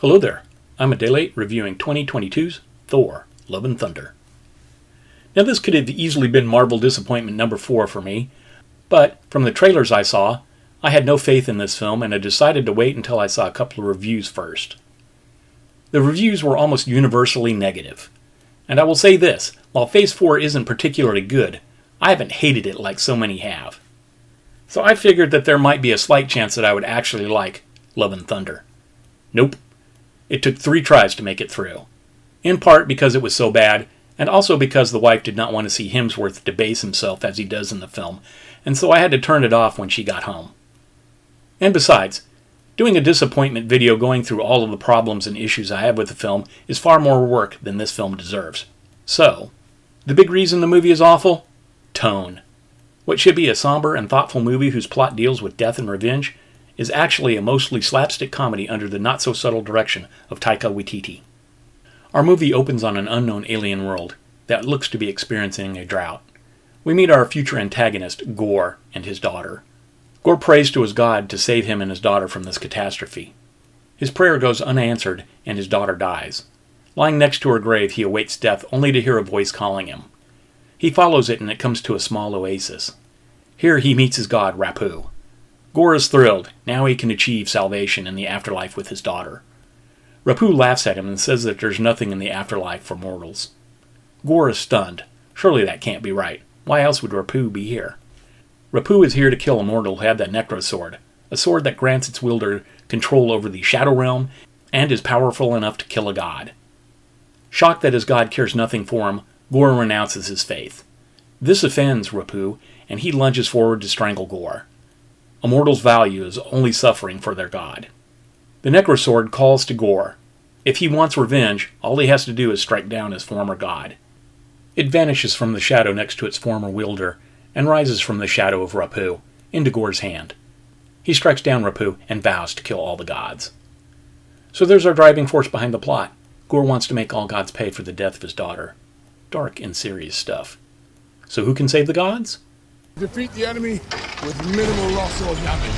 Hello there, I'm Adele reviewing 2022's Thor, Love and Thunder. Now this could have easily been Marvel Disappointment number 4 for me, but from the trailers I saw, I had no faith in this film and I decided to wait until I saw a couple of reviews first. The reviews were almost universally negative. And I will say this, while Phase 4 isn't particularly good, I haven't hated it like so many have. So I figured that there might be a slight chance that I would actually like Love and Thunder. Nope. It took 3 tries to make it through. In part because it was so bad, and also because the wife did not want to see Hemsworth debase himself as he does in the film, and so I had to turn it off when she got home. And besides, doing a disappointment video going through all of the problems and issues I have with the film is far more work than this film deserves. So, the big reason the movie is awful? Tone. What should be a somber and thoughtful movie whose plot deals with death and revenge is actually a mostly slapstick comedy under the not-so-subtle direction of Taika Waititi. Our movie opens on an unknown alien world that looks to be experiencing a drought. We meet our future antagonist, Gorr, and his daughter. Gorr prays to his god to save him and his daughter from this catastrophe. His prayer goes unanswered, and his daughter dies. Lying next to her grave, he awaits death only to hear a voice calling him. He follows it, and it comes to a small oasis. Here he meets his god, Rapu. Gorr is thrilled. Now he can achieve salvation in the afterlife with his daughter. Rapu laughs at him and says that there's nothing in the afterlife for mortals. Gorr is stunned. Surely that can't be right. Why else would Rapu be here? Rapu is here to kill a mortal who had that Necro Sword, a sword that grants its wielder control over the Shadow Realm and is powerful enough to kill a god. Shocked that his god cares nothing for him, Gorr renounces his faith. This offends Rapu, and he lunges forward to strangle Gorr. A mortal's value is only suffering for their god. The Necro Sword calls to Gorr. If he wants revenge, all he has to do is strike down his former god. It vanishes from the shadow next to its former wielder, and rises from the shadow of Rapu, into Gorr's hand. He strikes down Rapu and vows to kill all the gods. So there's our driving force behind the plot. Gorr wants to make all gods pay for the death of his daughter. Dark and serious stuff. So who can save the gods? Defeat the enemy with minimal loss or damage.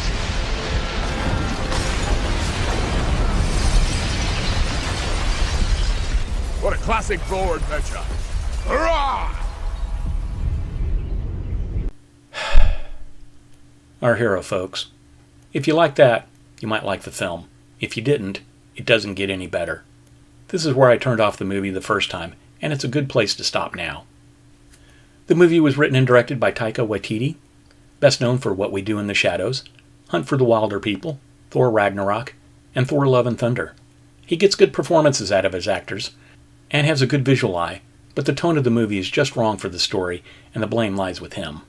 What a classic Thor adventure. Hurrah! Our hero, folks. If you like that, you might like the film. If you didn't, it doesn't get any better. This is where I turned off the movie the first time, and it's a good place to stop now. The movie was written and directed by Taika Waititi, best known for What We Do in the Shadows, Hunt for the Wilder People, Thor Ragnarok, and Thor Love and Thunder. He gets good performances out of his actors, and has a good visual eye, but the tone of the movie is just wrong for the story, and the blame lies with him.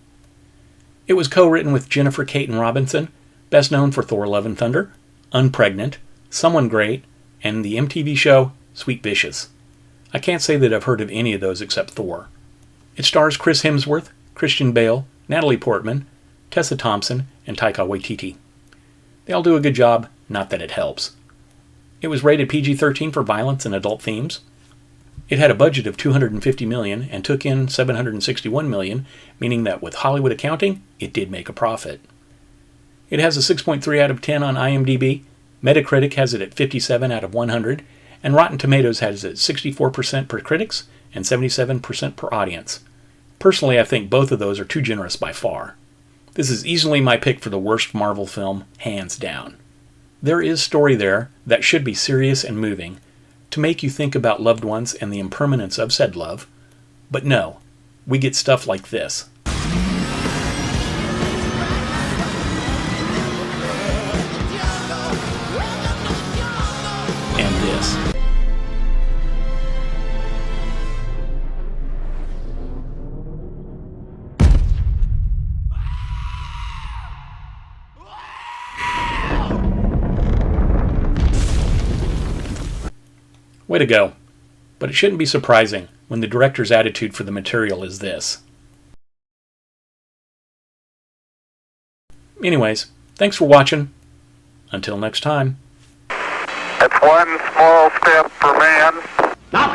It was co-written with Jennifer Caton Robinson, best known for Thor Love and Thunder, Unpregnant, Someone Great, and the MTV show Sweet Vicious. I can't say that I've heard of any of those except Thor. It stars Chris Hemsworth, Christian Bale, Natalie Portman, Tessa Thompson, and Taika Waititi. They all do a good job, not that it helps. It was rated PG-13 for violence and adult themes. It had a budget of $250 million and took in $761 million, meaning that with Hollywood accounting, it did make a profit. It has a 6.3 out of 10 on IMDb, Metacritic has it at 57 out of 100, and Rotten Tomatoes has it at 64% per critics and 77% per audience. Personally, I think both of those are too generous by far. This is easily my pick for the worst Marvel film, hands down. There is story there that should be serious and moving, to make you think about loved ones and the impermanence of said love, but no, we get stuff like this. And this. Way to go. But it shouldn't be surprising when the director's attitude for the material is this. Anyways, thanks for watching. Until next time. It's one small step for man. Now